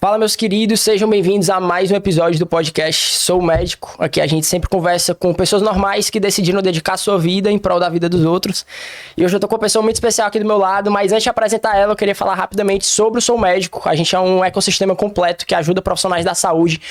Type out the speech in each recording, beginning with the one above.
Fala, meus queridos, sejam bem-vindos a mais um episódio do podcast Sou Médico. Aqui a gente sempre conversa com pessoas normais que decidiram dedicar sua vida em prol da vida dos outros. E hoje eu tô com uma pessoa muito especial aqui do meu lado, mas antes de apresentar ela, eu queria falar rapidamente sobre o Sou Médico. A gente é um ecossistema completo que ajuda profissionais da saúde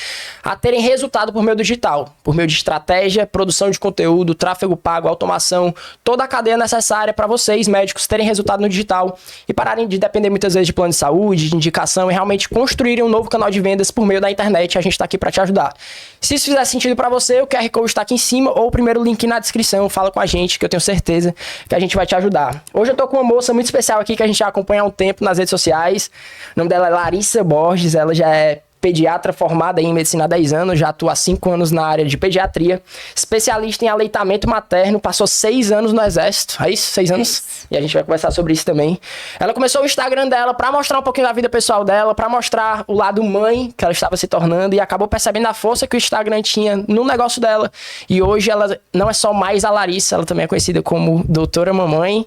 a terem resultado por meio do digital, por meio de estratégia, produção de conteúdo, tráfego pago, automação, toda a cadeia necessária para vocês, médicos, terem resultado no digital e pararem de depender muitas vezes de plano de saúde, de indicação e realmente construir um novo canal de vendas por meio da internet. A gente tá aqui para te ajudar. Se isso fizer sentido para você, o QR Code está aqui em cima ou o primeiro link na descrição. Fala com a gente que eu tenho certeza que a gente vai te ajudar. Hoje eu tô com uma moça muito especial aqui que a gente já acompanha há um tempo nas redes sociais. O nome dela é Larissa Borges, ela já é pediatra formada em medicina há 10 anos, já atua há 5 anos na área de pediatria, especialista em aleitamento materno, passou 6 anos no exército, é isso? 6 anos? Isso. E a gente vai conversar sobre isso também. Ela começou o Instagram dela pra mostrar um pouquinho da vida pessoal dela, pra mostrar o lado mãe que ela estava se tornando e acabou percebendo a força que o Instagram tinha no negócio dela. E hoje ela não é só mais a Larissa, ela também é conhecida como Doutora Mamãe.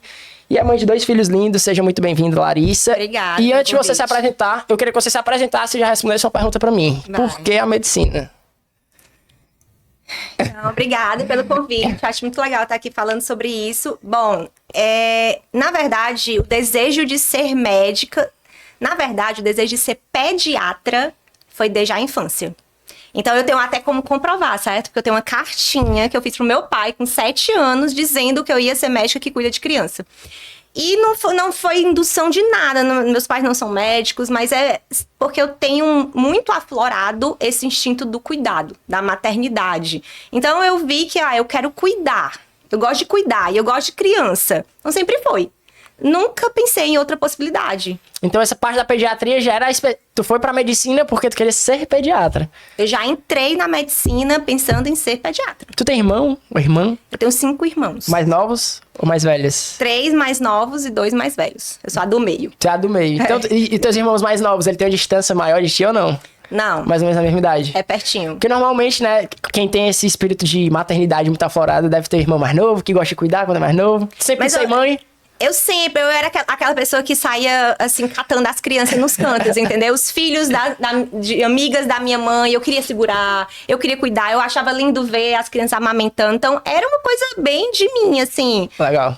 E é mãe de 2 filhos lindos. Seja muito bem-vinda, Larissa. Obrigada. E antes de você se apresentar, eu queria que você se apresentasse e já respondesse uma pergunta pra mim. Vai. Por que a medicina? Então, obrigada pelo convite. Acho muito legal estar aqui falando sobre isso. Bom, na verdade, o desejo de ser médica, na verdade, o desejo de ser pediatra foi desde a infância. Então, eu tenho até como comprovar, certo? Porque eu tenho uma cartinha que eu fiz pro meu pai com 7 anos, dizendo que eu ia ser médica que cuida de criança. E não foi indução de nada, meus pais não são médicos, mas é porque eu tenho muito aflorado esse instinto do cuidado, da maternidade. Então, eu vi que, eu quero cuidar, eu gosto de cuidar e eu gosto de criança. Então, sempre foi. Nunca pensei em outra possibilidade. Então essa parte da pediatria já era... Tu foi pra medicina porque tu queria ser pediatra. Eu já entrei na medicina pensando em ser pediatra. Tu tem irmão ou irmã? Eu tenho 5 irmãos. Mais novos ou mais velhos? 3 mais novos e 2 mais velhos. Eu sou a do meio. Tu é a do meio. Então, e teus irmãos mais novos, ele tem uma distância maior de ti ou não? Não. Mais ou menos na mesma idade? É pertinho. Porque normalmente, né, quem tem esse espírito de maternidade muito aflorado deve ter irmão mais novo, que gosta de cuidar quando é mais novo. Sempre ser mãe. Eu era aquela pessoa que saía, assim, catando as crianças nos cantos, entendeu? Os filhos de amigas da minha mãe, eu queria segurar, eu queria cuidar, eu achava lindo ver as crianças amamentando. Então, era uma coisa bem de mim, assim. Legal.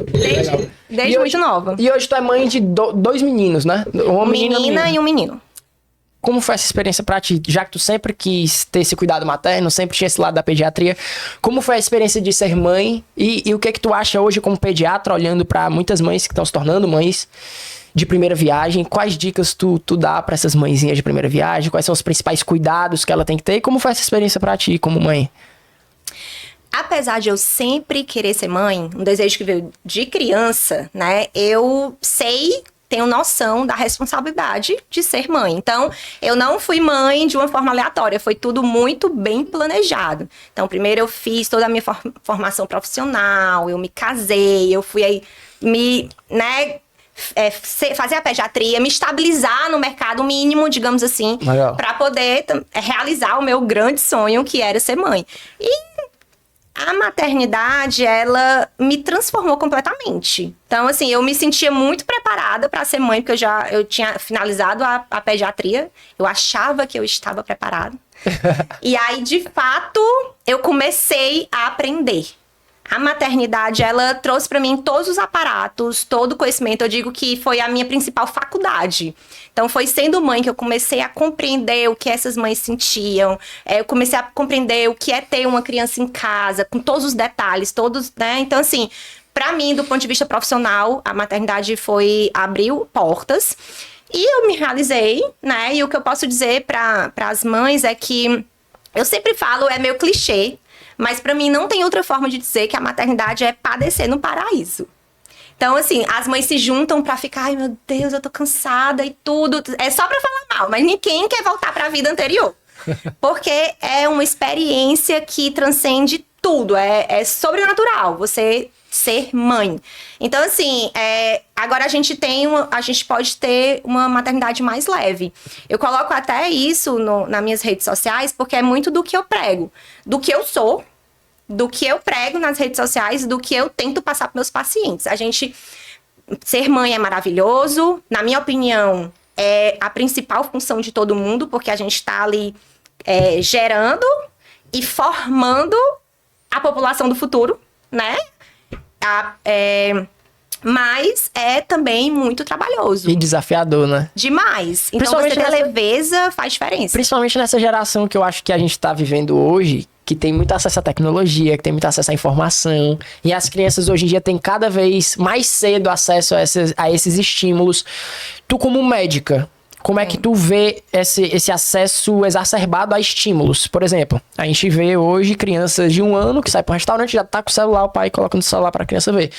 Desde muito nova. E hoje tu é mãe de 2 meninos, né? Uma menina e um menino. Como foi essa experiência pra ti? Já que tu sempre quis ter esse cuidado materno, sempre tinha esse lado da pediatria, como foi a experiência de ser mãe? E o que é que tu acha hoje como pediatra, olhando pra muitas mães que estão se tornando mães de primeira viagem? Quais dicas tu dá pra essas mãezinhas de primeira viagem? Quais são os principais cuidados que ela tem que ter? E como foi essa experiência pra ti como mãe? Apesar de eu sempre querer ser mãe, um desejo que veio de criança, né? Eu tenho noção da responsabilidade de ser mãe. Então, eu não fui mãe de uma forma aleatória, foi tudo muito bem planejado. Então, primeiro eu fiz toda a minha formação profissional, eu me casei, eu fui aí fazer a pediatria, me estabilizar no mercado mínimo, digamos assim, para poder realizar o meu grande sonho, que era ser mãe. E a maternidade, ela me transformou completamente. Então, assim, eu me sentia muito preparada para ser mãe, porque eu tinha finalizado a pediatria. Eu achava que eu estava preparada. E aí, de fato, eu comecei a aprender. A maternidade, ela trouxe para mim todos os aparatos, todo o conhecimento. Eu digo que foi a minha principal faculdade. Então, foi sendo mãe que eu comecei a compreender o que essas mães sentiam. Eu comecei a compreender o que é ter uma criança em casa, com todos os detalhes, todos, né? Então, assim, para mim, do ponto de vista profissional, a maternidade abriu portas. E eu me realizei, né? E o que eu posso dizer para as mães é que, eu sempre falo, é meio clichê, mas pra mim não tem outra forma de dizer que a maternidade é padecer no paraíso. Então, assim, as mães se juntam pra ficar, ai meu Deus, eu tô cansada e tudo. É só pra falar mal, mas ninguém quer voltar pra vida anterior. Porque é uma experiência que transcende tudo, é sobrenatural você ser mãe. Então, assim, agora a gente pode ter uma maternidade mais leve. Eu coloco até isso nas minhas redes sociais, porque é muito do que eu prego, do que eu sou, do que eu prego nas redes sociais, do que eu tento passar para meus pacientes. Ser mãe é maravilhoso, na minha opinião, é a principal função de todo mundo, porque a gente está ali gerando e formando a população do futuro, né? Mas é também muito trabalhoso. E desafiador, né? Demais. Então você ter leveza faz diferença. Principalmente nessa geração que eu acho que a gente tá vivendo hoje, que tem muito acesso à tecnologia, que tem muito acesso à informação. E as crianças hoje em dia têm cada vez mais cedo acesso a esses estímulos. Tu como médica, como é que tu vê esse acesso exacerbado a estímulos? Por exemplo, a gente vê hoje crianças de 1 ano que saem para um restaurante, já tá com o celular, o pai coloca no celular para a criança ver.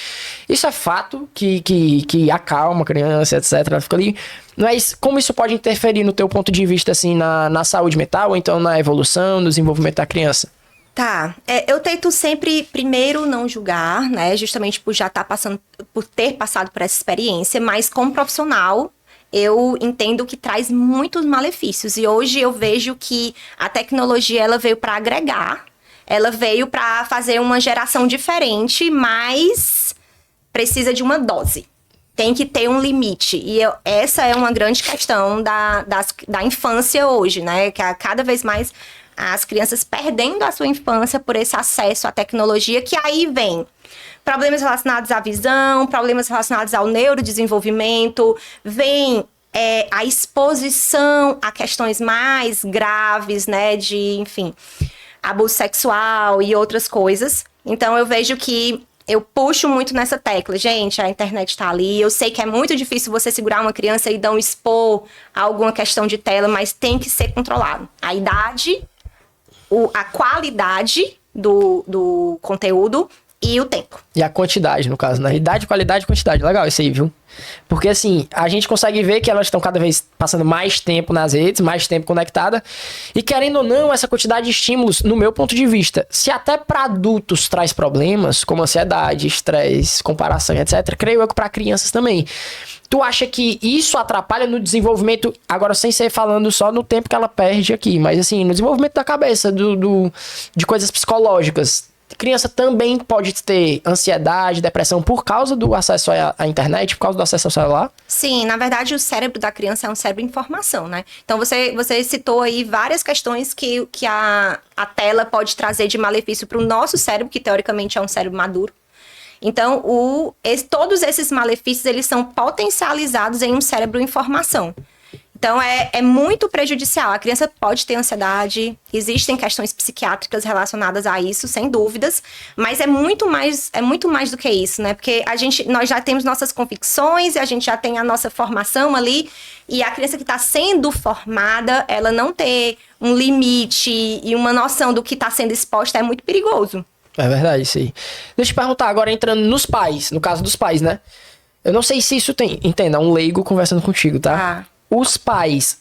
Isso é fato que acalma a criança, etc. Ela fica ali. Mas como isso pode interferir no teu ponto de vista, assim, na saúde mental, ou então na evolução, no desenvolvimento da criança? Tá, eu tento sempre, primeiro, não julgar, né? Justamente por já estar passando, por ter passado por essa experiência, mas como profissional, eu entendo que traz muitos malefícios. E hoje eu vejo que a tecnologia, ela veio para agregar, ela veio para fazer uma geração diferente, mas precisa de uma dose. Tem que ter um limite. E essa é uma grande questão da infância hoje, né? Que cada vez mais as crianças perdendo a sua infância por esse acesso à tecnologia, que aí vem problemas relacionados à visão, problemas relacionados ao neurodesenvolvimento, vem a exposição a questões mais graves, né, de, enfim, abuso sexual e outras coisas. Então, eu vejo que eu puxo muito nessa tecla. Gente, a internet tá ali. Eu sei que é muito difícil você segurar uma criança e não expor a alguma questão de tela, mas tem que ser controlado. A idade, a qualidade do conteúdo e o tempo. E a quantidade, no caso, né? Idade, qualidade e quantidade. Legal isso aí, viu? Porque, assim, a gente consegue ver que elas estão cada vez passando mais tempo nas redes, mais tempo conectada. E, querendo ou não, essa quantidade de estímulos, no meu ponto de vista, se até para adultos traz problemas, como ansiedade, estresse, comparação, etc., creio eu que para crianças também. Tu acha que isso atrapalha no desenvolvimento, agora sem ser falando só no tempo que ela perde aqui, mas, assim, no desenvolvimento da cabeça, de coisas psicológicas? Criança também pode ter ansiedade, depressão por causa do acesso à internet, por causa do acesso ao celular? Sim, na verdade o cérebro da criança é um cérebro de informação, né? Então você citou aí várias questões que a tela pode trazer de malefício para o nosso cérebro, que teoricamente é um cérebro maduro. Então todos esses malefícios, eles são potencializados em um cérebro em informação. Então, é muito prejudicial. A criança pode ter ansiedade, existem questões psiquiátricas relacionadas a isso, sem dúvidas, mas é muito mais do que isso, né? Porque nós já temos nossas convicções, a gente já tem a nossa formação ali, e a criança que está sendo formada, ela não ter um limite e uma noção do que está sendo exposta é muito perigoso. É verdade, isso aí. Deixa eu te perguntar, agora entrando nos pais, no caso dos pais, né? Eu não sei se isso tem... Entenda, um leigo conversando contigo, tá? Os pais,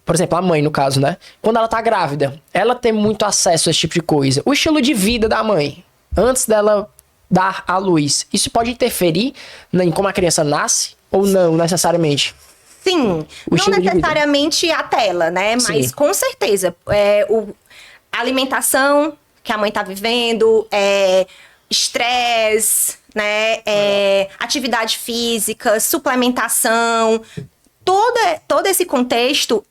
por exemplo, a mãe no caso, né? Quando ela tá grávida, ela tem muito acesso a esse tipo de coisa. O estilo de vida da mãe, antes dela dar à luz, isso pode interferir em como a criança nasce ou não necessariamente? Sim, não necessariamente a tela, né? Mas sim, com certeza. A alimentação que a mãe tá vivendo, estresse, né? Atividade física, suplementação... Todo esse contexto,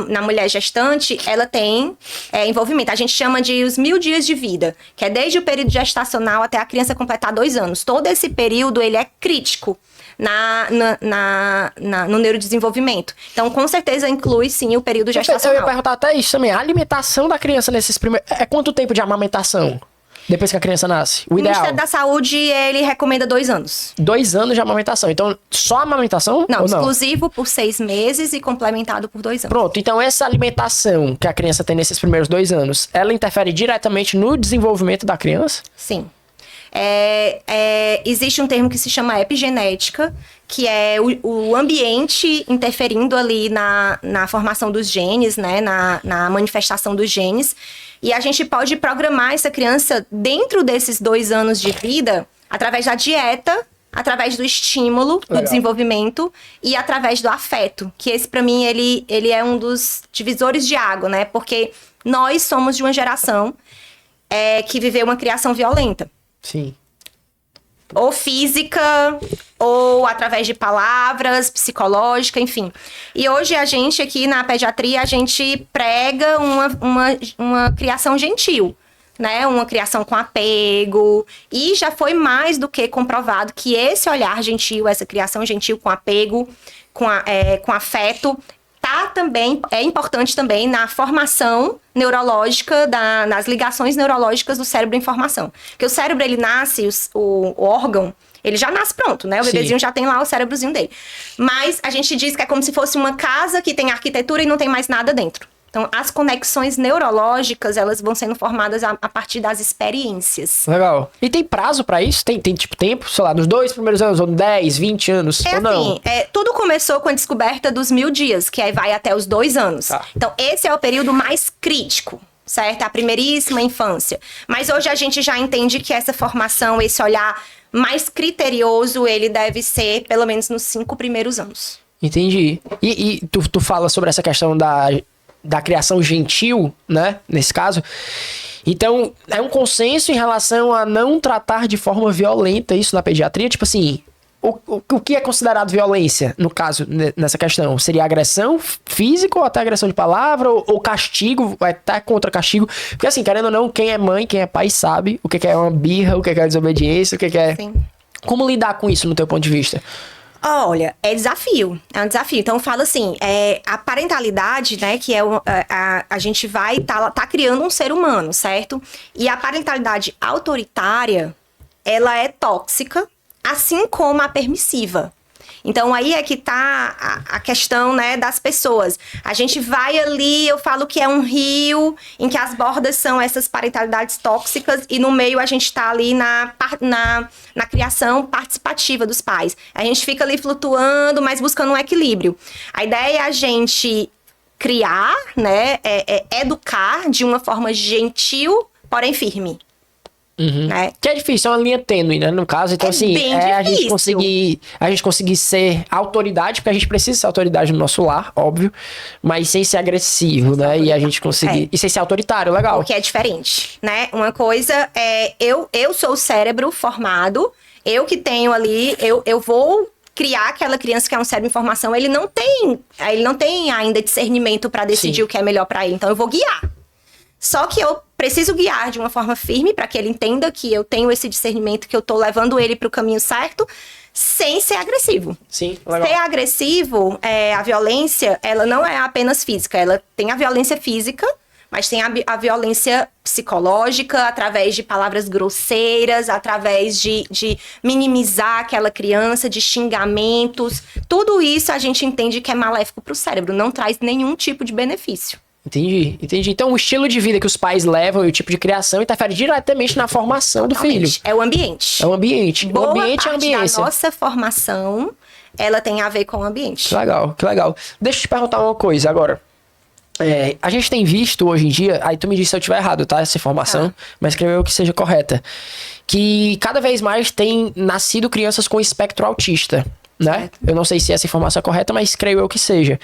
na mulher gestante, ela tem envolvimento. A gente chama de os 1000 dias de vida, que é desde o período gestacional até a criança completar 2 anos. Todo esse período, ele é crítico no neurodesenvolvimento. Então, com certeza, inclui, sim, o período gestacional. Eu ia perguntar até isso também. A alimentação da criança nesses primeiros... quanto tempo de amamentação? Depois que a criança nasce? O ideal? Ministério da Saúde, ele recomenda 2 anos. 2 anos de amamentação. Então, só amamentação? Não, exclusivo por 6 meses e complementado por 2 anos. Pronto. Então, essa alimentação que a criança tem nesses primeiros 2 anos, ela interfere diretamente no desenvolvimento da criança? Sim. Existe um termo que se chama epigenética, que é o ambiente interferindo ali na formação dos genes, né? Na manifestação dos genes. E a gente pode programar essa criança dentro desses 2 anos de vida, através da dieta, através do estímulo, do desenvolvimento e através do afeto. Que esse, para mim, ele é um dos divisores de água, né? Porque nós somos de uma geração que viveu uma criação violenta. Sim. ou física, ou através de palavras, psicológica, enfim. E hoje a gente aqui na pediatria, a gente prega uma criação gentil, né? Uma criação com apego. E já foi mais do que comprovado que esse olhar gentil, essa criação gentil com apego, com afeto, também, é importante também na formação neurológica, nas ligações neurológicas do cérebro em formação. Porque o cérebro, ele nasce, o órgão, ele já nasce pronto, né? O bebezinho já tem lá o cérebrozinho dele. Mas a gente diz que é como se fosse uma casa que tem arquitetura e não tem mais nada dentro. Então, as conexões neurológicas, elas vão sendo formadas a partir das experiências. Legal. E tem prazo pra isso? Tem tipo tempo? Sei lá, nos 2 primeiros anos, ou 10, 20 anos? Ou não? Tudo começou com a descoberta dos 1000 dias, que aí vai até os 2 anos. Tá. Então, esse é o período mais crítico, certo? A primeiríssima infância. Mas hoje a gente já entende que essa formação, esse olhar mais criterioso, ele deve ser pelo menos nos 5 primeiros anos. Entendi. E tu fala sobre essa questão da criação gentil, né, nesse caso. Então, é um consenso em relação a não tratar de forma violenta isso na pediatria? Tipo assim, o que é considerado violência, no caso, nessa questão? Seria agressão física ou até agressão de palavra? Ou castigo, vai estar contra castigo? Porque assim, querendo ou não, quem é mãe, quem é pai sabe o que é uma birra, o que é desobediência, o que é... Sim. Como lidar com isso no teu ponto de vista? Olha, é um desafio. Então, eu falo assim, a parentalidade, né, que a gente vai tá criando um ser humano, certo? E a parentalidade autoritária, ela é tóxica, assim como a permissiva. Então, aí é que tá a questão, né, das pessoas. A gente vai ali, eu falo que é um rio em que as bordas são essas parentalidades tóxicas e no meio a gente tá ali na criação participativa dos pais. A gente fica ali flutuando, mas buscando um equilíbrio. A ideia é a gente criar, né, educar de uma forma gentil, porém firme. Uhum. Né? Que é difícil, é uma linha tênue, né? No caso, então assim, a gente conseguir ser autoridade, porque a gente precisa ser autoridade no nosso lar, óbvio, mas sem ser agressivo, né? E a gente conseguir. E sem ser autoritário, legal. Porque é diferente, né? Uma coisa é eu sou o cérebro formado, eu que tenho ali, eu vou criar aquela criança que é um cérebro em formação, ele não tem ainda discernimento para decidir o que é melhor para ele, então eu vou guiar. Só que eu preciso guiar de uma forma firme para que ele entenda que eu tenho esse discernimento, que eu tô levando ele para o caminho certo, sem ser agressivo. Sim, legal. Ser agressivo, a violência, ela não é apenas física. Ela tem a violência física, mas tem a violência psicológica, através de palavras grosseiras, através de minimizar aquela criança, de xingamentos. Tudo isso a gente entende que é maléfico para o cérebro, não traz nenhum tipo de benefício. Entendi. Então o estilo de vida que os pais levam e o tipo de criação interfere diretamente na formação do filho. É o ambiente. É o ambiente. Boa o ambiente parte é a ambiência. da nossa formação, ela tem a ver com o ambiente. Que legal. Deixa eu te perguntar uma coisa agora. A gente tem visto hoje em dia, aí tu me diz se eu estiver errado, tá? Essa informação, mas creio eu que seja correta. Que cada vez mais tem nascido crianças com espectro autista. Né? Eu não sei se essa informação é correta, mas creio eu que seja.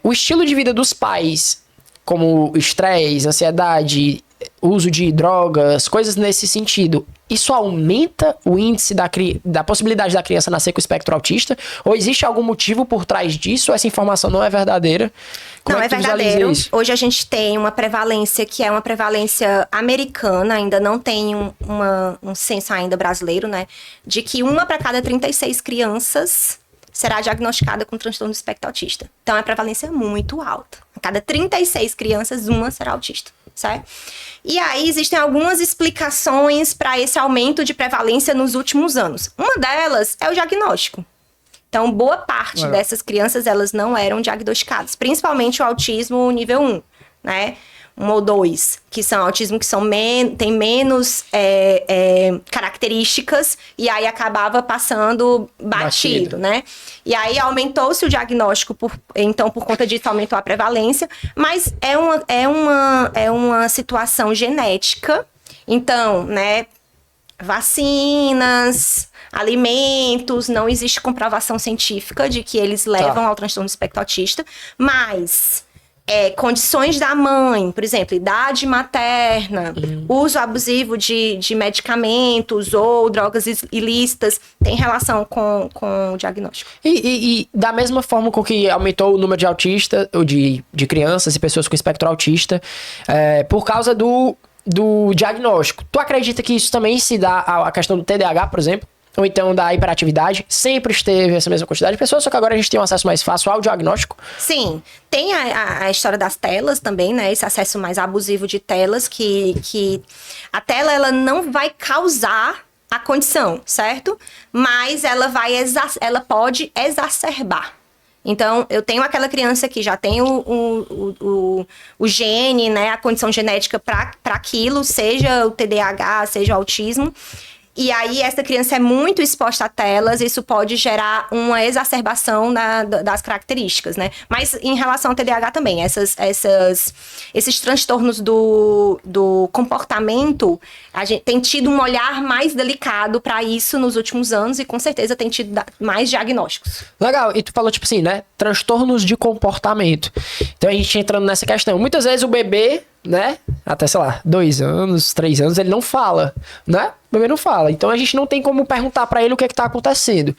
O estilo de vida dos pais, como estresse, ansiedade, uso de drogas, coisas nesse sentido, isso aumenta o índice da possibilidade da criança nascer com espectro autista? Ou existe algum motivo por trás disso? Ou essa informação não é verdadeira? Não, é verdadeiro. Hoje a gente tem uma prevalência que é uma prevalência americana, ainda não tem um censo ainda brasileiro, né? De que 1 para cada 36 crianças será diagnosticada com transtorno do espectro autista. Então, é uma prevalência muito alta. A cada 36 crianças, 1 será autista, certo? E aí, existem algumas explicações para esse aumento de prevalência nos últimos anos. Uma delas é o diagnóstico. Então, boa parte dessas crianças, elas não eram diagnosticadas. Principalmente o autismo nível 1, né? 1 ou 2, que são autismo que tem menos características, e aí acabava passando batido, né? E aí aumentou-se o diagnóstico, por conta disso aumentou a prevalência, mas é uma situação genética. Então, né, vacinas, alimentos, não existe comprovação científica de que eles levam ao transtorno do espectro autista, mas condições da mãe, por exemplo, idade materna, uso abusivo de medicamentos ou drogas ilícitas, tem relação com o diagnóstico. E da mesma forma com que aumentou o número de autistas, ou de crianças e pessoas com espectro autista, por causa do diagnóstico, tu acredita que isso também se dá à questão do TDAH, por exemplo? Ou então da hiperatividade, sempre esteve essa mesma quantidade de pessoas, só que agora a gente tem um acesso mais fácil ao diagnóstico? Sim, tem a história das telas também, né? Esse acesso mais abusivo de telas, que a tela ela não vai causar a condição, certo? Mas ela pode exacerbar. Então, eu tenho aquela criança que já tem o gene, né? A condição genética para aquilo, seja o TDAH, seja o autismo. E aí, essa criança é muito exposta a telas, isso pode gerar uma exacerbação das características, né? Mas em relação ao TDAH também, esses transtornos do comportamento, a gente tem tido um olhar mais delicado para isso nos últimos anos e com certeza tem tido mais diagnósticos. Legal, e tu falou tipo assim, né? Transtornos de comportamento. Então a gente entrando nessa questão. Muitas vezes o bebê, né? Até, sei lá, 2 anos, 3 anos, ele não fala, né? O bebê não fala. Então a gente não tem como perguntar pra ele o que tá acontecendo.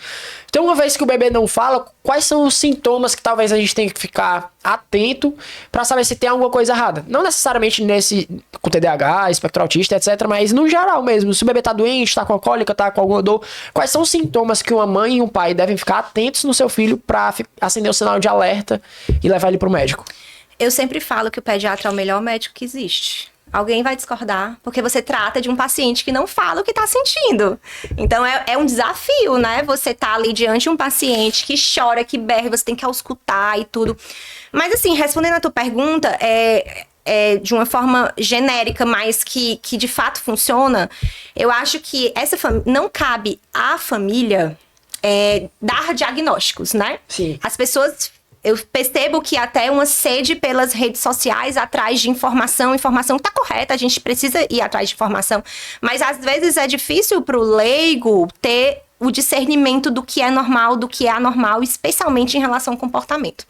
Então, uma vez que o bebê não fala, quais são os sintomas que talvez a gente tenha que ficar atento pra saber se tem alguma coisa errada? Não necessariamente com TDAH, espectro autista, etc., mas no geral mesmo. Se o bebê tá doente, tá com a cólica, tá com alguma dor, quais são os sintomas que uma mãe e um pai devem ficar atentos no seu filho pra acender o sinal de alerta e levar ele pro médico? Eu sempre falo que o pediatra é o melhor médico que existe. Alguém vai discordar, porque você trata de um paciente que não fala o que tá sentindo. Então, é um desafio, né? Você tá ali diante de um paciente que chora, que berra, você tem que auscultar e tudo. Mas, assim, respondendo a tua pergunta, de uma forma genérica, mas que de fato funciona, eu acho que não cabe à família dar diagnósticos, né? Sim. As pessoas... Eu percebo que até uma sede pelas redes sociais atrás de informação tá correta, a gente precisa ir atrás de informação, mas às vezes é difícil pro leigo ter o discernimento do que é normal, do que é anormal, especialmente em relação ao comportamento.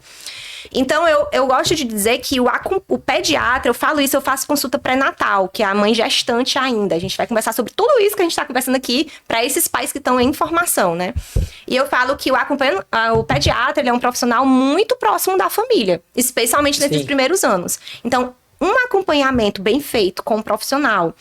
Então, eu gosto de dizer que o pediatra, eu falo isso, eu faço consulta pré-natal, que é a mãe gestante ainda. A gente vai conversar sobre tudo isso que a gente está conversando aqui para esses pais que estão em formação, né? E eu falo que o pediatra, ele é um profissional muito próximo da família, especialmente nesses primeiros anos. Então, um acompanhamento bem feito com um profissional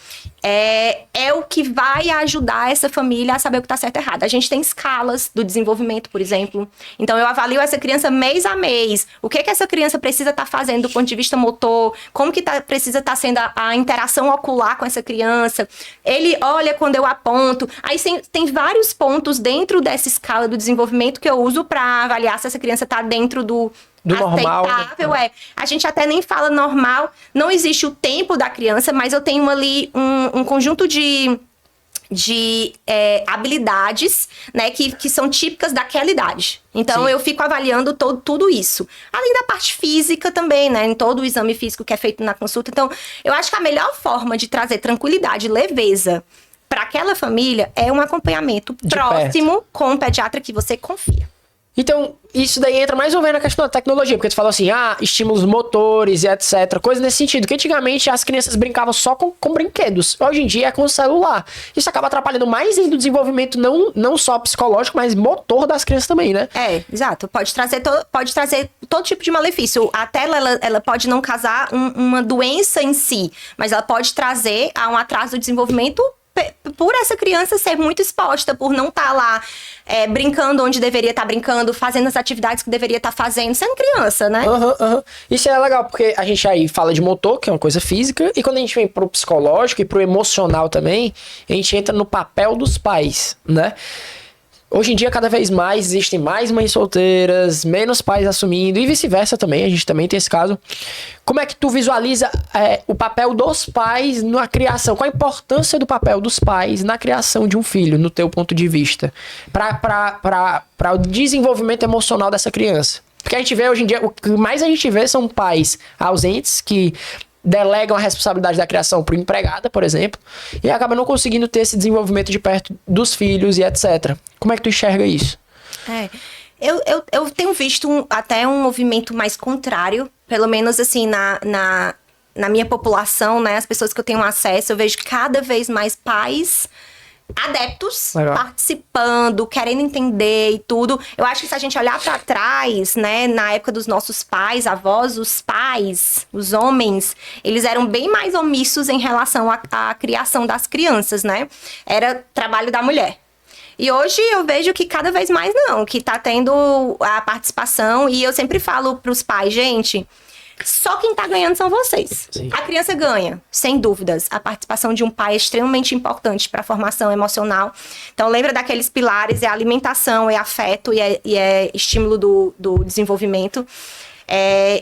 é o que vai ajudar essa família a saber o que está certo e errado. A gente tem escalas do desenvolvimento, por exemplo. Então, eu avalio essa criança mês a mês. O que essa criança precisa estar fazendo do ponto de vista motor? Como que precisa estar sendo a interação ocular com essa criança? Ele olha quando eu aponto. Aí tem vários pontos dentro dessa escala do desenvolvimento que eu uso para avaliar se essa criança está dentro do normal, aceitável, A gente até nem fala normal, não existe o tempo da criança, mas eu tenho ali um conjunto de habilidades, né, que são típicas daquela idade. Então, eu fico avaliando tudo isso. Além da parte física também, né, em todo o exame físico que é feito na consulta. Então, eu acho que a melhor forma de trazer tranquilidade, leveza para aquela família é um acompanhamento próximo com um pediatra que você confia. Então, isso daí entra mais ou menos na questão da tecnologia, porque tu falou assim, estímulos motores e etc, coisa nesse sentido, que antigamente as crianças brincavam só com brinquedos, hoje em dia é com o celular. Isso acaba atrapalhando mais ainda o desenvolvimento não só psicológico, mas motor das crianças também, né? Exato, pode trazer todo tipo de malefício. A tela, ela pode não causar uma doença em si, mas ela pode trazer a um atraso do desenvolvimento por essa criança ser muito exposta, por não estar lá brincando onde deveria estar brincando, fazendo as atividades que deveria estar fazendo, sendo criança, né? Isso é legal, porque a gente aí fala de motor, que é uma coisa física, e quando a gente vem pro psicológico e pro emocional também, a gente entra no papel dos pais, né? Hoje em dia, cada vez mais, existem mais mães solteiras, menos pais assumindo, e vice-versa também, a gente também tem esse caso. Como é que tu visualiza o papel dos pais na criação? Qual a importância do papel dos pais na criação de um filho, no teu ponto de vista? Para o desenvolvimento emocional dessa criança? Porque a gente vê hoje em dia, o que mais a gente vê são pais ausentes que delegam a responsabilidade da criação para o empregada, por exemplo, e acaba não conseguindo ter esse desenvolvimento de perto dos filhos e etc. Como é que tu enxerga isso? Eu tenho visto até um movimento mais contrário pelo menos assim, na minha população, né, as pessoas que eu tenho acesso, eu vejo cada vez mais pais adeptos, legal, participando, querendo entender e tudo. Eu acho que se a gente olhar para trás, né, na época dos nossos pais, avós, os pais, os homens, eles eram bem mais omissos em relação à criação das crianças, né? Era trabalho da mulher. E hoje eu vejo que cada vez mais não, que tá tendo a participação, e eu sempre falo pros pais, gente, só quem tá ganhando são vocês. Sim. A criança ganha, sem dúvidas. A participação de um pai é extremamente importante para a formação emocional. Então, lembra daqueles pilares, é alimentação, é afeto e é estímulo do desenvolvimento.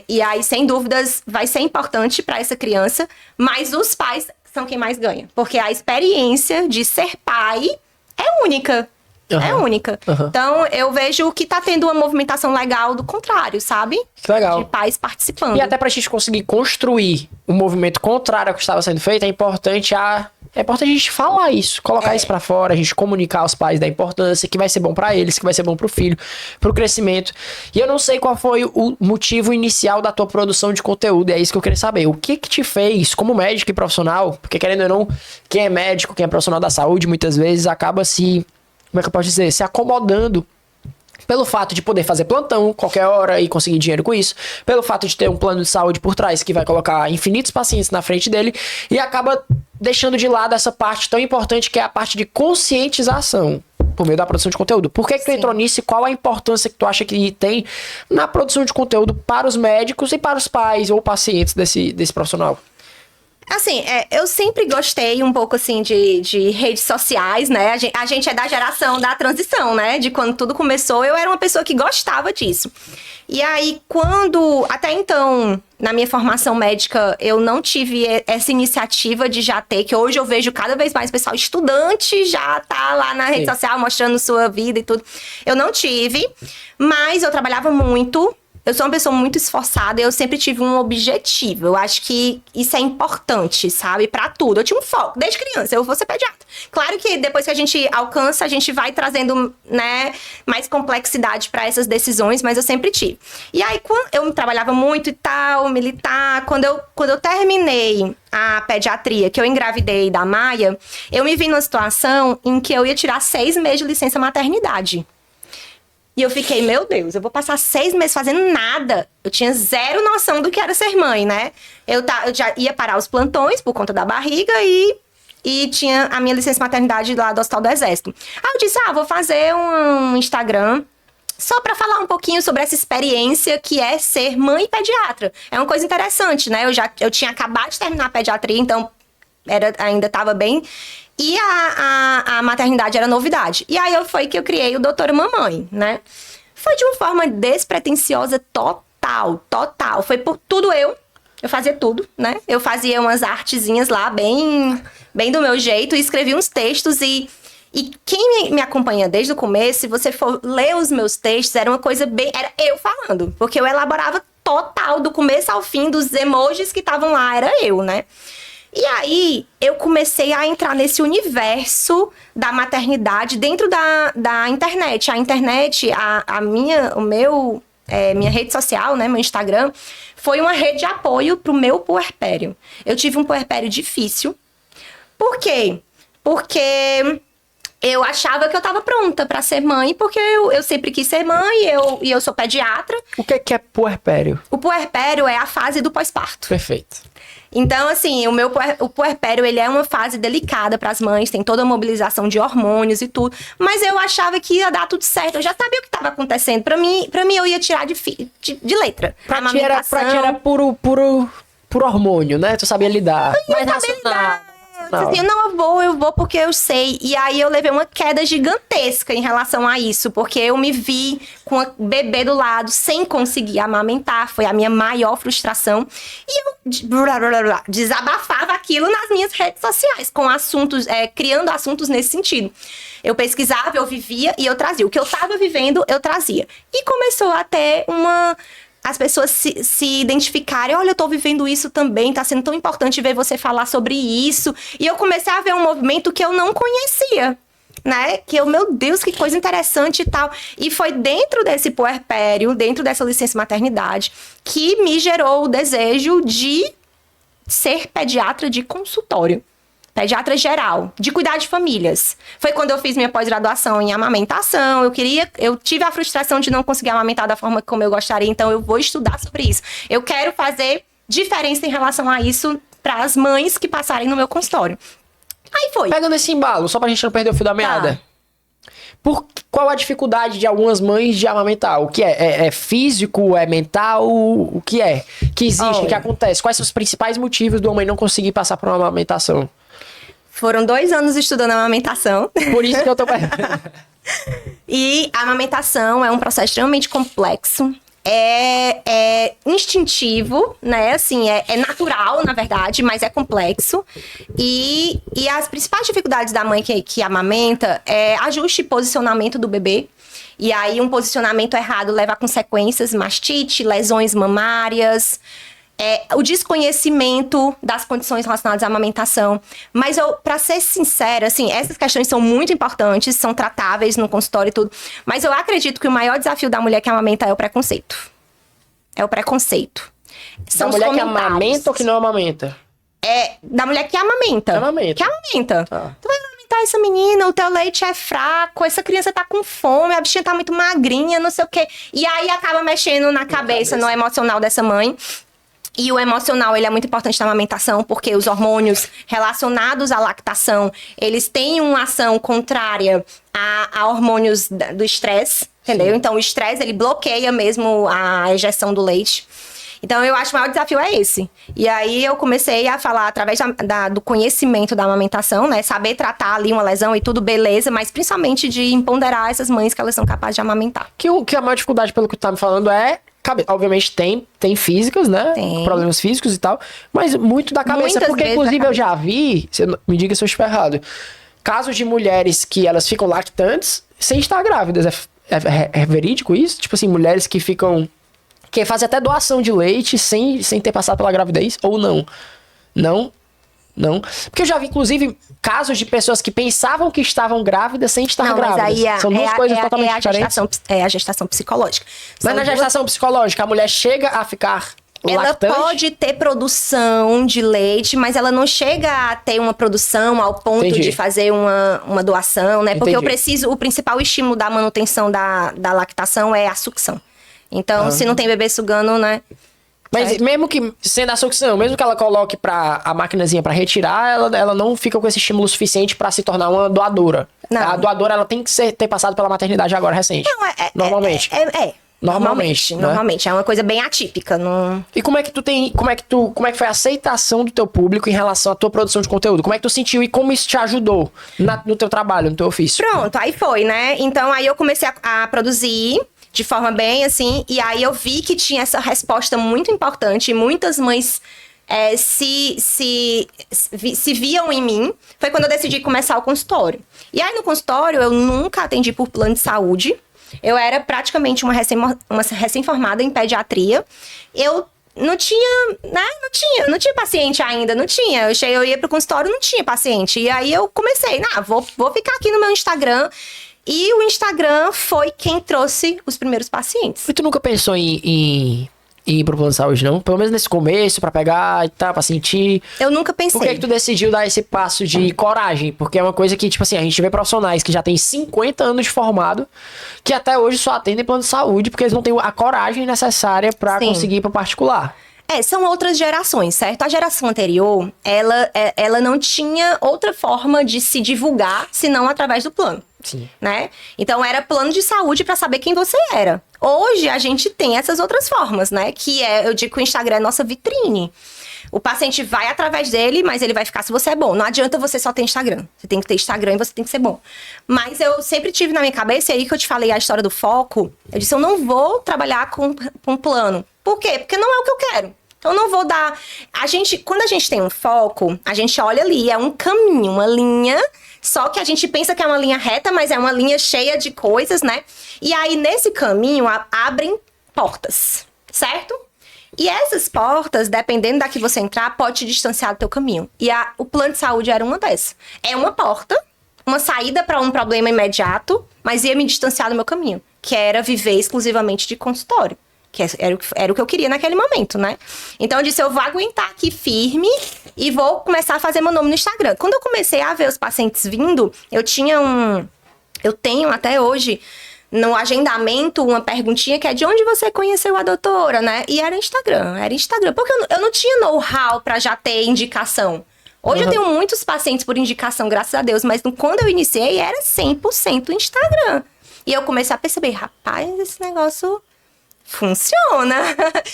E aí, sem dúvidas, vai ser importante para essa criança, mas os pais são quem mais ganha. Porque a experiência de ser pai é única. Uhum. É única. Uhum. Então, eu vejo que tá tendo uma movimentação legal do contrário, sabe? Que legal. De pais participando. E até pra gente conseguir construir um movimento contrário ao que estava sendo feito, é importante a gente falar isso, colocar isso pra fora, a gente comunicar aos pais da importância, que vai ser bom pra eles, que vai ser bom pro filho, pro crescimento. E eu não sei qual foi o motivo inicial da tua produção de conteúdo, e é isso que eu queria saber. O que te fez, como médico e profissional, porque querendo ou não, quem é médico, quem é profissional da saúde, muitas vezes acaba como é que eu posso dizer? Se acomodando pelo fato de poder fazer plantão qualquer hora e conseguir dinheiro com isso, pelo fato de ter um plano de saúde por trás que vai colocar infinitos pacientes na frente dele, e acaba deixando de lado essa parte tão importante que é a parte de conscientização por meio da produção de conteúdo. Por que tu entrou nisso e qual a importância que tu acha que tem na produção de conteúdo para os médicos e para os pais ou pacientes desse profissional? Assim, eu sempre gostei um pouco, assim, de redes sociais, né? A gente é da geração da transição, né? De quando tudo começou, eu era uma pessoa que gostava disso. E aí, até então, na minha formação médica, eu não tive essa iniciativa de já ter, que hoje eu vejo cada vez mais pessoal estudante já tá lá na rede social mostrando sua vida e tudo. Eu não tive, mas eu trabalhava muito. Eu sou uma pessoa muito esforçada e eu sempre tive um objetivo. Eu acho que isso é importante, sabe? Pra tudo. Eu tinha um foco, desde criança. Eu vou ser pediatra. Claro que depois que a gente alcança, a gente vai trazendo, né, mais complexidade pra essas decisões, mas eu sempre tive. E aí, quando eu trabalhava muito e tal, militar, quando eu terminei a pediatria, que eu engravidei da Maia, eu me vi numa situação em que eu ia tirar 6 meses de licença maternidade. E eu fiquei, meu Deus, eu vou passar 6 meses fazendo nada. Eu tinha zero noção do que era ser mãe, né? Eu já ia parar os plantões por conta da barriga e tinha a minha licença maternidade lá do Hospital do Exército. Aí eu disse, vou fazer um Instagram só pra falar um pouquinho sobre essa experiência que é ser mãe e pediatra. É uma coisa interessante, né? Eu tinha acabado de terminar a pediatria, então ainda tava bem... E a maternidade era novidade. E aí foi que eu criei o Doutora Mamãe, né? Foi de uma forma despretensiosa total. Foi por tudo eu fazia tudo, né? Eu fazia umas artezinhas lá, bem do meu jeito, e escrevia uns textos e quem me acompanha desde o começo, se você for ler os meus textos, era uma coisa era eu falando. Porque eu elaborava total, do começo ao fim, dos emojis que estavam lá, era eu, né? E aí, eu comecei a entrar nesse universo da maternidade dentro da internet. A internet, minha rede social, né, meu Instagram, foi uma rede de apoio pro meu puerpério. Eu tive um puerpério difícil. Por quê? Porque eu achava que eu tava pronta pra ser mãe, porque eu sempre quis ser mãe e eu sou pediatra. O que é puerpério? O puerpério é a fase do pós-parto. Perfeito. Então, assim, o puerpério, ele é uma fase delicada para as mães, tem toda a mobilização de hormônios e tudo, mas eu achava que ia dar tudo certo, eu já sabia o que estava acontecendo. Para mim eu ia tirar de letra. Pra ti era puro hormônio, né? Tu sabia lidar. Mais racional. Assim, não, eu vou porque eu sei. E aí eu levei uma queda gigantesca em relação a isso, porque eu me vi com a bebê do lado, sem conseguir amamentar. Foi a minha maior frustração. E eu desabafava aquilo nas minhas redes sociais, com assuntos, criando assuntos nesse sentido. Eu pesquisava, eu vivia e eu trazia. O que eu tava vivendo, eu trazia. E começou a ter as pessoas se identificarem, olha, eu tô vivendo isso também, tá sendo tão importante ver você falar sobre isso. E eu comecei a ver um movimento que eu não conhecia. né? Que eu, meu Deus, que coisa interessante e tal. E foi dentro desse puerpério, dentro dessa licença maternidade, que me gerou o desejo de ser pediatra de consultório. Pediatra geral, de cuidar de famílias. Foi quando eu fiz minha pós-graduação em amamentação. Eu tive a frustração de não conseguir amamentar da forma como eu gostaria, então eu vou estudar sobre isso. Eu quero fazer diferença em relação a isso para as mães que passarem no meu consultório. Aí foi. Pegando esse embalo, só pra gente não perder o fio da meada. Qual a dificuldade de algumas mães de amamentar? O que é? É físico? É mental? O que é? Que existe? O que acontece? Quais são os principais motivos de uma mãe não conseguir passar por uma amamentação? Foram 2 anos estudando amamentação. Por isso que eu tô... E a amamentação é um processo extremamente complexo. É instintivo, né? Assim, é natural, na verdade, mas é complexo. E as principais dificuldades da mãe que amamenta é ajuste e posicionamento do bebê. E aí, um posicionamento errado leva a consequências, mastite, lesões mamárias, o desconhecimento das condições relacionadas à amamentação. Mas pra ser sincera, assim, essas questões são muito importantes, são tratáveis no consultório e tudo. Mas eu acredito que o maior desafio da mulher que amamenta é o preconceito. É o preconceito. Da mulher que amamenta ou que não amamenta? Da mulher que amamenta. Que amamenta. Tá. Tu vai amamentar essa menina, o teu leite é fraco, essa criança tá com fome, a bichinha tá muito magrinha, não sei o quê. E aí acaba mexendo na cabeça, no emocional dessa mãe. E o emocional, ele é muito importante na amamentação, porque os hormônios relacionados à lactação, eles têm uma ação contrária a hormônios do estresse, entendeu? Sim. Então, o estresse, ele bloqueia mesmo a ejeção do leite. Então, eu acho que o maior desafio é esse. E aí, eu comecei a falar através do conhecimento da amamentação, né? Saber tratar ali uma lesão e tudo, beleza, mas principalmente de empoderar essas mães que elas são capazes de amamentar. Que a maior dificuldade, pelo que tu tá me falando, obviamente tem físicas, né? Tem. Problemas físicos e tal, mas muito da cabeça. Muitas porque, inclusive, eu já vi, me diga se eu estiver errado, casos de mulheres que elas ficam lactantes sem estar grávidas. É verídico isso? Tipo assim, mulheres que fazem até doação de leite sem ter passado pela gravidez, ou não? Não. Porque eu já vi, inclusive, casos de pessoas que pensavam que estavam grávidas sem estar grávidas. Mas aí são duas coisas totalmente diferentes. É a gestação psicológica. Mas na gestação psicológica, a mulher chega a ficar lactante? Ela pode ter produção de leite, mas ela não chega a ter uma produção ao ponto de fazer uma doação, né? Porque o principal estímulo da manutenção da lactação é a sucção. Então, se não tem bebê sugando, né? Mas mesmo que sendo a sucção, mesmo que ela coloque a maquinazinha pra retirar, ela não fica com esse estímulo suficiente pra se tornar uma doadora. Não. A doadora, ela tem que ter passado pela maternidade agora recente. Não, normalmente. Normalmente. Normalmente. É uma coisa bem atípica. Não... E como é que foi a aceitação do teu público em relação à tua produção de conteúdo? Como é que tu sentiu e como isso te ajudou no teu trabalho, no teu ofício? Pronto, aí foi, né? Então, aí eu comecei a produzir de forma bem, assim, e aí eu vi que tinha essa resposta muito importante, e muitas mães se viam em mim. Foi quando eu decidi começar o consultório. E aí no consultório eu nunca atendi por plano de saúde, eu era praticamente uma recém-formada em pediatria, eu não tinha, né, não tinha paciente ainda, não tinha, eu ia pro consultório, não tinha paciente, e aí eu comecei, vou ficar aqui no meu Instagram. E o Instagram foi quem trouxe os primeiros pacientes. E tu nunca pensou em ir pro plano de saúde, não? Pelo menos nesse começo, pra pegar e tal, pra sentir. Eu nunca pensei. Por que tu decidiu dar esse passo de coragem? Porque é uma coisa que, tipo assim, a gente vê profissionais que já têm 50 anos de formado, que até hoje só atendem plano de saúde, porque eles não têm a coragem necessária pra conseguir ir pro particular. São outras gerações, certo? A geração anterior, ela não tinha outra forma de se divulgar, senão através do plano. Sim. Né? Então era plano de saúde pra saber quem você era. Hoje a gente tem essas outras formas, né? Que eu digo que o Instagram é nossa vitrine. O paciente vai através dele, mas ele vai ficar se você é bom. Não adianta você só ter Instagram. Você tem que ter Instagram e você tem que ser bom. Mas eu sempre tive na minha cabeça, e aí que eu te falei a história do foco, eu disse, eu não vou trabalhar com um plano. Por quê? Porque não é o que eu quero. Então, eu não vou dar... Quando a gente tem um foco, a gente olha ali, é um caminho, uma linha... Só que a gente pensa que é uma linha reta, mas é uma linha cheia de coisas, né? E aí, nesse caminho, abrem portas, certo? E essas portas, dependendo da que você entrar, pode te distanciar do teu caminho. E o plano de saúde era uma dessas. É uma porta, uma saída para um problema imediato, mas ia me distanciar do meu caminho, que era viver exclusivamente de consultório. Que era o que eu queria naquele momento, né? Então eu disse, eu vou aguentar aqui firme e vou começar a fazer meu nome no Instagram. Quando eu comecei a ver os pacientes vindo, eu tenho até hoje no agendamento uma perguntinha que é de onde você conheceu a doutora, né? E era Instagram, porque eu não tinha know-how para já ter indicação. Hoje eu tenho muitos pacientes por indicação, graças a Deus, mas quando eu iniciei era 100% Instagram. E eu comecei a perceber, rapaz, esse negócio funciona.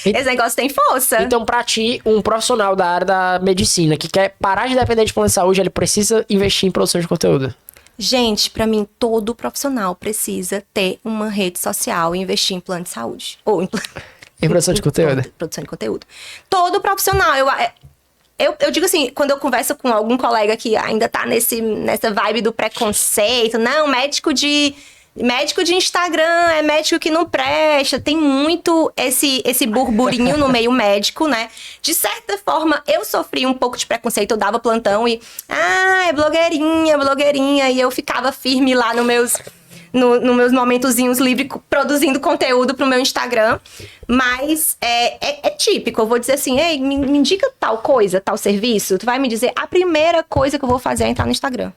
Esse negócio tem força. Então, pra ti, um profissional da área da medicina que quer parar de depender de plano de saúde, ele precisa investir em produção de conteúdo? Gente, pra mim, todo profissional precisa ter uma rede social e investir em plano de saúde. Ou em produção de conteúdo? Produção de conteúdo. Todo profissional. Eu digo assim, quando eu converso com algum colega que ainda tá nessa vibe do preconceito, não, médico de Instagram é médico que não presta, tem muito esse burburinho no meio médico, né? De certa forma, eu sofri um pouco de preconceito, eu dava plantão e, é blogueirinha, e eu ficava firme lá nos meus momentozinhos livres, produzindo conteúdo pro meu Instagram, mas é típico, eu vou dizer assim, ei, me indica tal coisa, tal serviço, tu vai me dizer, a primeira coisa que eu vou fazer é entrar no Instagram.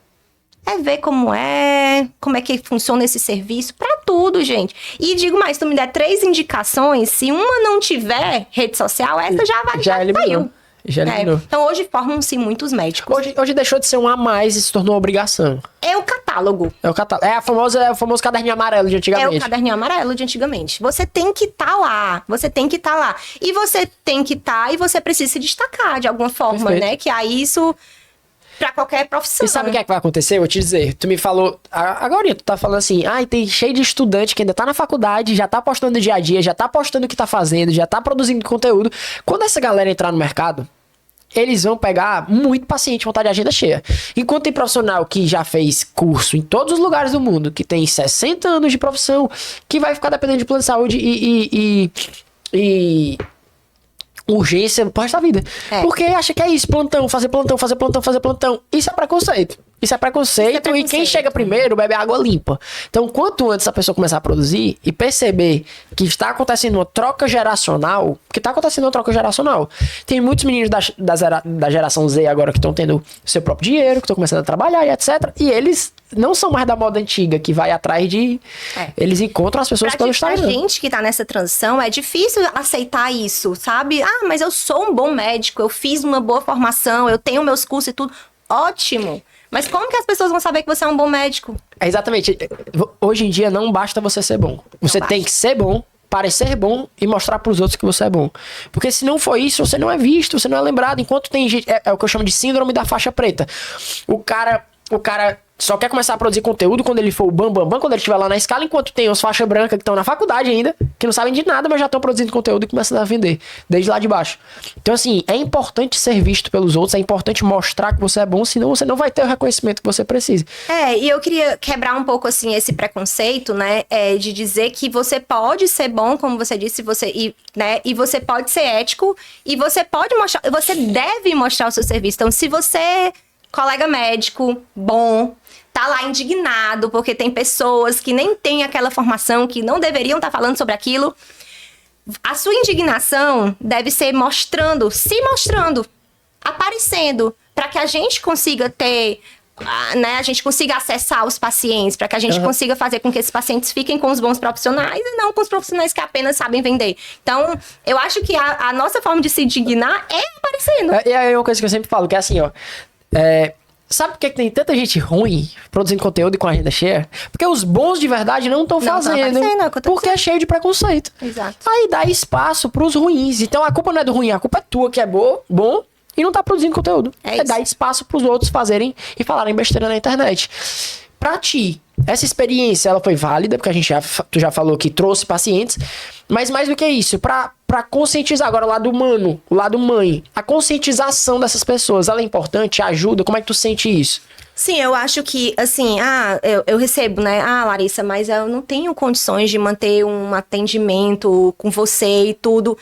É ver como é que funciona esse serviço, pra tudo, gente. E digo mais, se tu me der 3 indicações, se uma não tiver rede social, essa já saiu. Já eliminou. Então hoje formam-se muitos médicos. Hoje deixou de ser um a mais e se tornou uma obrigação. É o catálogo. É o famoso caderninho amarelo de antigamente. É o caderninho amarelo de antigamente. Você tem que estar lá. E você tem que estar e você precisa se destacar de alguma forma, perfeito, né? Que aí isso... pra qualquer profissão. E sabe o que é que vai acontecer? Eu vou te dizer. Tu me falou... Agora tu tá falando assim... tem cheio de estudante que ainda tá na faculdade, já tá postando no dia a dia, já tá postando o que tá fazendo, já tá produzindo conteúdo. Quando essa galera entrar no mercado, eles vão pegar muito paciente, vontade de agenda cheia. Enquanto tem profissional que já fez curso em todos os lugares do mundo, que tem 60 anos de profissão, que vai ficar dependendo de plano de saúde e urgência pro resto da vida. Porque acha que é isso, fazer plantão. Isso é preconceito. E quem chega primeiro bebe água limpa. Então, quanto antes a pessoa começar a produzir e perceber que está acontecendo uma troca geracional, tem muitos meninos da geração Z agora que estão tendo seu próprio dinheiro, que estão começando a trabalhar e etc. E eles não são mais da moda antiga, que vai atrás de... Eles encontram as pessoas pelo Instagram. Pra gente que tá nessa transição, é difícil aceitar isso, sabe? Mas eu sou um bom médico, eu fiz uma boa formação, eu tenho meus cursos e tudo. Ótimo! Mas como que as pessoas vão saber que você é um bom médico? Exatamente. Hoje em dia não basta você ser bom. Você tem que ser bom, parecer bom e mostrar pros outros que você é bom. Porque se não for isso, você não é visto, você não é lembrado. Enquanto tem gente... É o que eu chamo de síndrome da faixa preta. O cara só quer começar a produzir conteúdo quando ele for o bambambam, quando ele estiver lá na escala, enquanto tem os faixa branca que estão na faculdade ainda, que não sabem de nada, mas já estão produzindo conteúdo e começam a vender, desde lá de baixo. Então, assim, é importante ser visto pelos outros, é importante mostrar que você é bom, senão você não vai ter o reconhecimento que você precisa. E eu queria quebrar um pouco, assim, esse preconceito, né, de dizer que você pode ser bom, como você disse, e você pode ser ético, e você deve mostrar o seu serviço. Então, se você, colega médico, bom, tá lá indignado, porque tem pessoas que nem têm aquela formação, que não deveriam estar falando sobre aquilo. A sua indignação deve ser se mostrando, aparecendo, para que a gente consiga ter, né, a gente consiga acessar os pacientes, para que a gente consiga fazer com que esses pacientes fiquem com os bons profissionais e não com os profissionais que apenas sabem vender. Então, eu acho que a nossa forma de se indignar é aparecendo. E é uma coisa que eu sempre falo, que é assim, sabe por que tem tanta gente ruim produzindo conteúdo e com a agenda cheia? Porque os bons de verdade não estão fazendo. Porque é cheio de preconceito. Exato. Aí dá espaço pros ruins. Então a culpa não é do ruim, a culpa é tua que é bom e não tá produzindo conteúdo. É dar espaço pros outros fazerem e falarem besteira na internet. Pra ti, essa experiência, ela foi válida, porque tu já falou que trouxe pacientes, mas mais do que isso, pra conscientizar agora o lado humano, o lado mãe, a conscientização dessas pessoas, ela é importante, ajuda? Como é que tu sente isso? Sim, eu acho que, assim, eu recebo, né? Larissa, mas eu não tenho condições de manter um atendimento com você e tudo.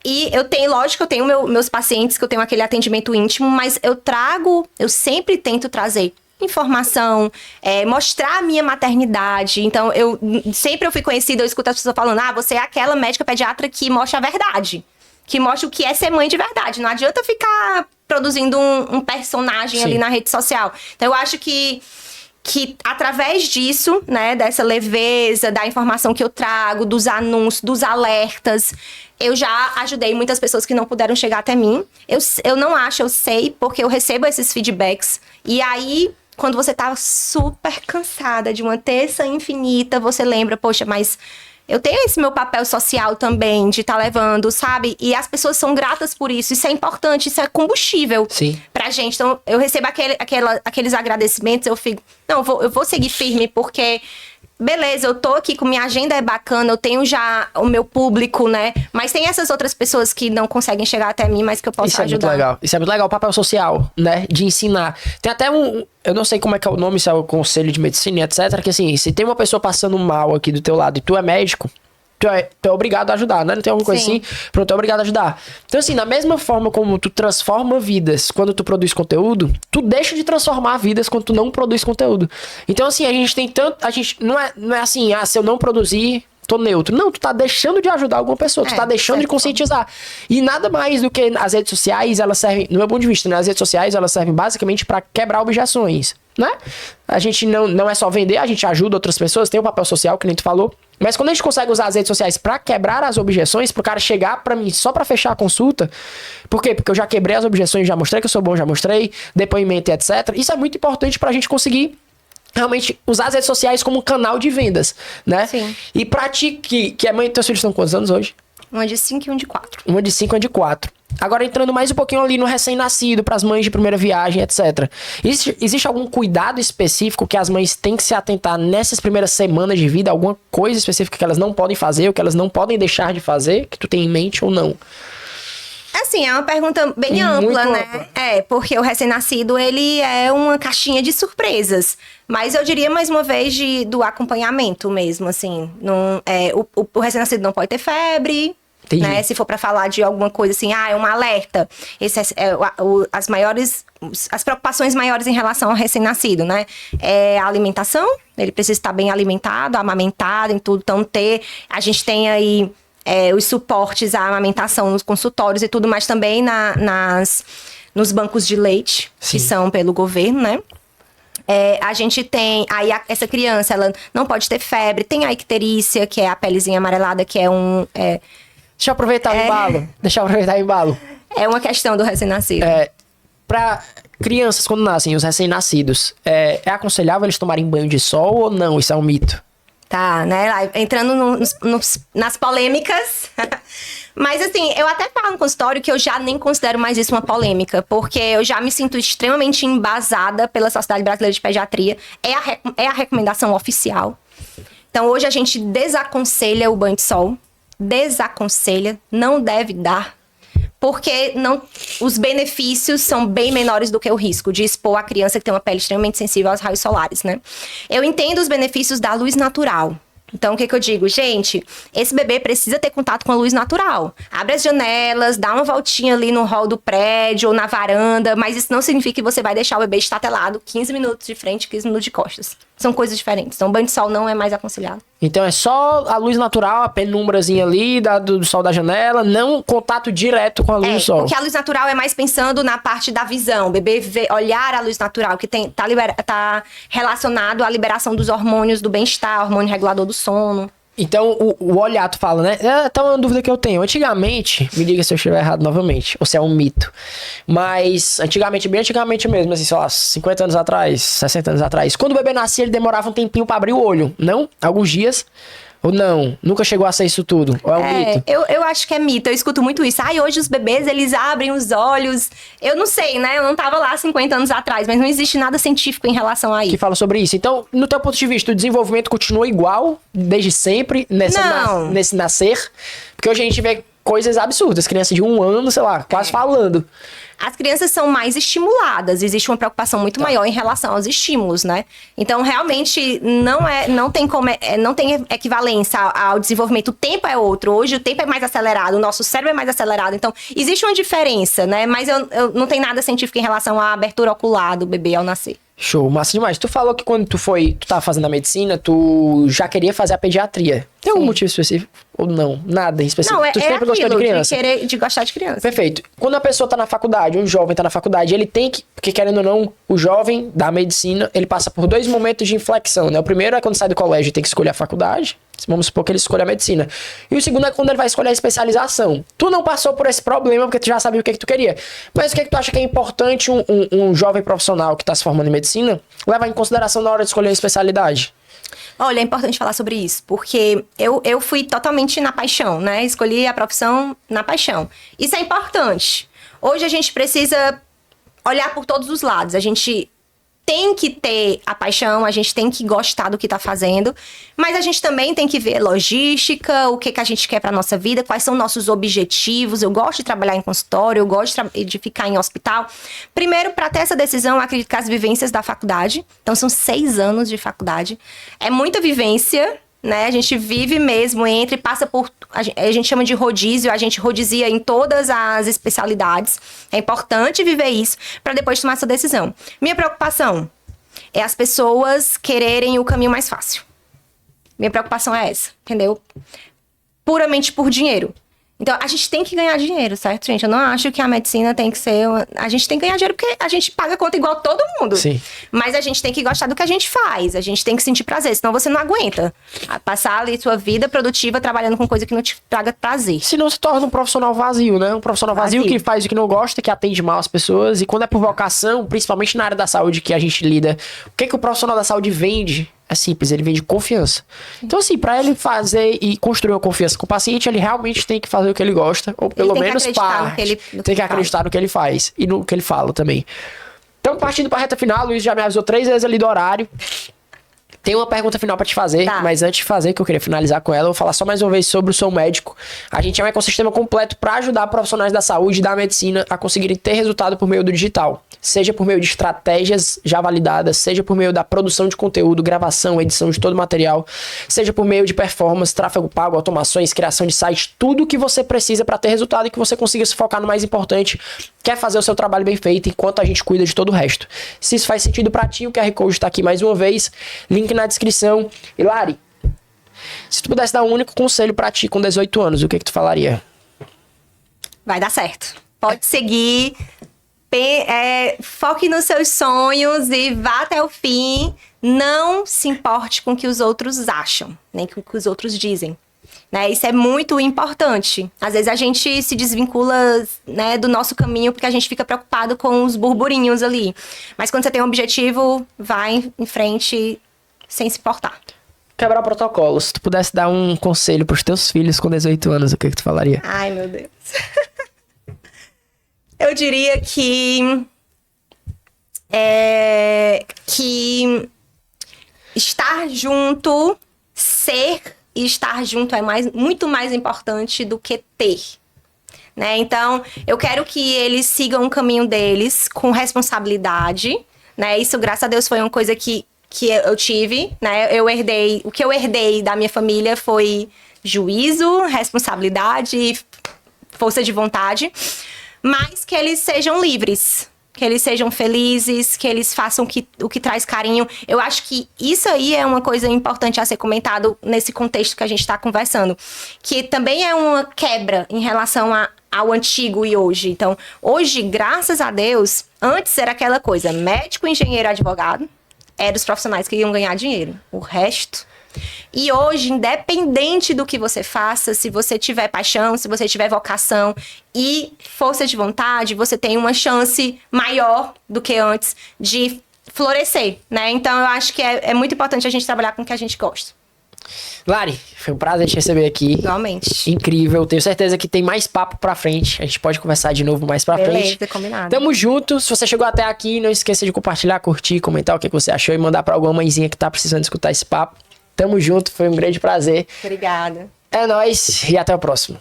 E eu tenho meus pacientes que eu tenho aquele atendimento íntimo, mas eu sempre tento trazer informação, mostrar a minha maternidade. Então, eu fui conhecida, eu escuto as pessoas falando, você é aquela médica pediatra que mostra a verdade, que mostra o que é ser mãe de verdade. Não adianta ficar produzindo um personagem ali na rede social. Então, eu acho que através disso, né, dessa leveza, da informação que eu trago, dos anúncios, dos alertas, eu já ajudei muitas pessoas que não puderam chegar até mim. Eu não acho, eu sei, porque eu recebo esses feedbacks. E aí, quando você tá super cansada de uma terça infinita, você lembra, poxa, mas eu tenho esse meu papel social também, de estar levando, sabe? E as pessoas são gratas por isso. Isso é importante, isso é combustível pra gente. Então, eu recebo aqueles agradecimentos, eu fico, não, eu vou seguir firme, porque, beleza, eu tô aqui com minha agenda é bacana, eu tenho já o meu público, né? Mas tem essas outras pessoas que não conseguem chegar até mim, mas que eu posso ajudar. Muito legal. Isso é muito legal, o papel social, né? De ensinar. Tem até eu não sei como é que é o nome, se é o conselho de medicina, etc. Que assim, se tem uma pessoa passando mal aqui do teu lado e tu é médico, tu é obrigado a ajudar, né? Não tem alguma coisa assim? Pronto, tu é obrigado a ajudar. Então assim, da mesma forma como tu transforma vidas quando tu produz conteúdo, tu deixa de transformar vidas quando tu não produz conteúdo. Então assim, a gente tem tanto... não é assim, se eu não produzir... tô neutro. Não, tu tá deixando de ajudar alguma pessoa, tu tá deixando de conscientizar. E nada mais do que as redes sociais, elas servem, no meu ponto de vista, né? As redes sociais, elas servem basicamente pra quebrar objeções, né? A gente não é só vender, a gente ajuda outras pessoas, tem um papel social, que nem tu falou. Mas quando a gente consegue usar as redes sociais pra quebrar as objeções, pro cara chegar pra mim só pra fechar a consulta, por quê? Porque eu já quebrei as objeções, já mostrei que eu sou bom, já mostrei, depoimento e etc. Isso é muito importante pra gente conseguir realmente usar as redes sociais como um canal de vendas, né? Sim. E pra ti, que é mãe, teus filhos estão quantos anos hoje? Uma de 5 e um de 4. Uma de 5 e uma de 4. Agora entrando mais um pouquinho ali no recém-nascido, pras mães de primeira viagem, etc. Existe algum cuidado específico que as mães têm que se atentar nessas primeiras semanas de vida? Alguma coisa específica que elas não podem fazer ou que elas não podem deixar de fazer? Que tu tem em mente ou não? Assim, é uma pergunta bem ampla, né? Ampla. Porque o recém-nascido, ele é uma caixinha de surpresas. Mas eu diria, mais uma vez, do acompanhamento mesmo, assim. O recém-nascido não pode ter febre, né? Se for pra falar de alguma coisa assim, é um alerta. As preocupações maiores em relação ao recém-nascido, né? É a alimentação, ele precisa estar bem alimentado, amamentado, em tudo. Então, a gente tem aí... os suportes à amamentação nos consultórios e tudo, mas também nos bancos de leite, que são pelo governo, né? A gente tem... Aí essa criança, ela não pode ter febre. Tem a icterícia, que é a pelezinha amarelada, que é um... Deixa eu aproveitar o embalo. É uma questão do recém-nascido. Para crianças, quando nascem, os recém-nascidos, é aconselhável eles tomarem banho de sol ou não? Isso é um mito? Tá, né? Entrando nas polêmicas. Mas, assim, eu até falo no consultório que eu já nem considero mais isso uma polêmica, porque eu já me sinto extremamente embasada pela Sociedade Brasileira de Pediatria. É a recomendação oficial. Então, hoje a gente desaconselha o banho de sol. Desaconselha, não deve dar. Porque os benefícios são bem menores do que o risco de expor a criança que tem uma pele extremamente sensível aos raios solares, né? Eu entendo os benefícios da luz natural. Então, o que eu digo? Gente, esse bebê precisa ter contato com a luz natural. Abre as janelas, dá uma voltinha ali no hall do prédio ou na varanda, mas isso não significa que você vai deixar o bebê estatelado 15 minutos de frente, 15 minutos de costas. São coisas diferentes. Então, banho de sol não é mais aconselhado. Então, é só a luz natural, a penumbrazinha ali do sol da janela, não contato direto com a luz do sol. Porque a luz natural é mais pensando na parte da visão. O bebê olhar a luz natural, que tá relacionado à liberação dos hormônios do bem-estar, hormônio regulador do sono. Então, o olhar, tu fala, né? Tá uma dúvida que eu tenho. Antigamente, me diga se eu estiver errado novamente, ou se é um mito. Mas, bem antigamente mesmo, assim, sei lá, 50 anos atrás, 60 anos atrás, quando o bebê nascia, ele demorava um tempinho pra abrir o olho, não? Alguns dias. Ou não? Nunca chegou a ser isso tudo? Ou é um mito? Eu acho que é mito. Eu escuto muito isso. Hoje os bebês, eles abrem os olhos. Eu não sei, né? Eu não tava lá 50 anos atrás, mas não existe nada científico em relação a isso. Que fala sobre isso. Então, no teu ponto de vista, o desenvolvimento continua igual desde sempre nesse nascer? Porque hoje a gente vê coisas absurdas. Criança de 1 ano, sei lá, quase falando. as crianças são mais estimuladas. Existe uma preocupação muito maior em relação aos estímulos, né? Então, realmente, não tem equivalência ao desenvolvimento. O tempo é outro. Hoje, o tempo é mais acelerado, o nosso cérebro é mais acelerado. Então, existe uma diferença, né? Mas eu não tem nada científico em relação à abertura ocular do bebê ao nascer. Show, massa demais. Tu falou que quando tu tava fazendo a medicina, tu já queria fazer a pediatria. Tem algum motivo específico? Ou não? Nada em específico? Não, tu sempre gostou de criança? De gostar de criança. Perfeito. Quando a pessoa tá na faculdade, um jovem tá na faculdade, ele tem que, porque querendo ou não, o jovem da medicina, ele passa por 2 momentos de inflexão, né? O primeiro é quando sai do colégio e tem que escolher a faculdade. Vamos supor que ele escolha a medicina. E o segundo é quando ele vai escolher a especialização. Tu não passou por esse problema porque tu já sabia o que tu queria. Mas o que tu acha que é importante um jovem profissional que tá se formando em medicina levar em consideração na hora de escolher a especialidade? Olha, é importante falar sobre isso, porque eu fui totalmente na paixão, né? Escolhi a profissão na paixão. Isso é importante. Hoje a gente precisa olhar por todos os lados. A gente tem que ter a paixão, a gente tem que gostar do que tá fazendo, mas a gente também tem que ver logística, o que a gente quer pra nossa vida, quais são nossos objetivos. Eu gosto de trabalhar em consultório, eu gosto de ficar em hospital. Primeiro, para ter essa decisão, eu acredito que as vivências da faculdade, então são 6 anos de faculdade, é muita vivência, né? A gente vive mesmo, passa por... A gente chama de rodízio, a gente rodizia em todas as especialidades. É importante viver isso para depois tomar essa decisão. Minha preocupação é as pessoas quererem o caminho mais fácil. Minha preocupação é essa, entendeu? Puramente por dinheiro. Então, a gente tem que ganhar dinheiro, certo, gente? Eu não acho que a medicina tem que ser... A gente tem que ganhar dinheiro porque a gente paga conta igual todo mundo. Sim. Mas a gente tem que gostar do que a gente faz. A gente tem que sentir prazer, senão você não aguenta passar ali sua vida produtiva trabalhando com coisa que não te traga prazer. Senão se torna um profissional vazio, né? Um profissional vazio que faz o que não gosta, que atende mal as pessoas. E quando é por vocação, principalmente na área da saúde que a gente lida, o que o profissional da saúde vende? É simples, ele vende confiança. Então, assim, pra ele fazer e construir uma confiança com o paciente, ele realmente tem que fazer o que ele gosta, ou pelo menos parte. Tem que acreditar no que ele faz e no que ele fala também. Então, partindo pra reta final, o Luiz já me avisou 3 vezes ali do horário. Tem uma pergunta final pra te fazer, mas antes de fazer, que eu queria finalizar com ela, eu vou falar só mais uma vez sobre o Sou Médico. A gente é um ecossistema completo para ajudar profissionais da saúde e da medicina a conseguirem ter resultado por meio do digital. Seja por meio de estratégias já validadas, seja por meio da produção de conteúdo, gravação, edição de todo o material, seja por meio de performance, tráfego pago, automações, criação de sites, tudo o que você precisa para ter resultado e que você consiga se focar no mais importante, que é fazer o seu trabalho bem feito enquanto a gente cuida de todo o resto. Se isso faz sentido para ti, o QR Code tá aqui mais uma vez, link na descrição. E Lari, se tu pudesse dar um único conselho para ti com 18 anos, o que tu falaria? Vai dar certo. Pode seguir... foque nos seus sonhos e vá até o fim. Não se importe com o que os outros acham, nem com o que os outros dizem. Né? Isso é muito importante. Às vezes a gente se desvincula, né, do nosso caminho porque a gente fica preocupado com os burburinhos ali. Mas quando você tem um objetivo, vai em frente sem se importar. Quebrar protocolos. Se tu pudesse dar um conselho pros teus filhos com 18 anos, o que tu falaria? Ai, meu Deus. Eu diria que estar junto, ser e estar junto é muito mais importante do que ter. Né? Então, eu quero que eles sigam o caminho deles com responsabilidade. Né? Isso, graças a Deus, foi uma coisa que eu tive. Né? O que eu herdei da minha família foi juízo, responsabilidade e força de vontade. Mas que eles sejam livres, que eles sejam felizes, que eles façam o que traz carinho. Eu acho que isso aí é uma coisa importante a ser comentado nesse contexto que a gente está conversando. Que também é uma quebra em relação ao antigo e hoje. Então, hoje, graças a Deus, antes era aquela coisa, médico, engenheiro, advogado, eram os profissionais que iam ganhar dinheiro. O resto... E hoje, independente do que você faça, se você tiver paixão, se você tiver vocação e força de vontade, você tem uma chance maior do que antes de florescer, né? Então, eu acho que é muito importante a gente trabalhar com o que a gente gosta. Lari, foi um prazer te receber aqui. Igualmente. Incrível, tenho certeza que tem mais papo pra frente. A gente pode conversar de novo mais pra frente. Beleza, combinado. Tamo junto. Se você chegou até aqui, não esqueça de compartilhar, curtir, comentar o que você achou e mandar pra alguma mãezinha que tá precisando escutar esse papo. Tamo junto, foi um grande prazer. Obrigada. É nóis e até o próximo.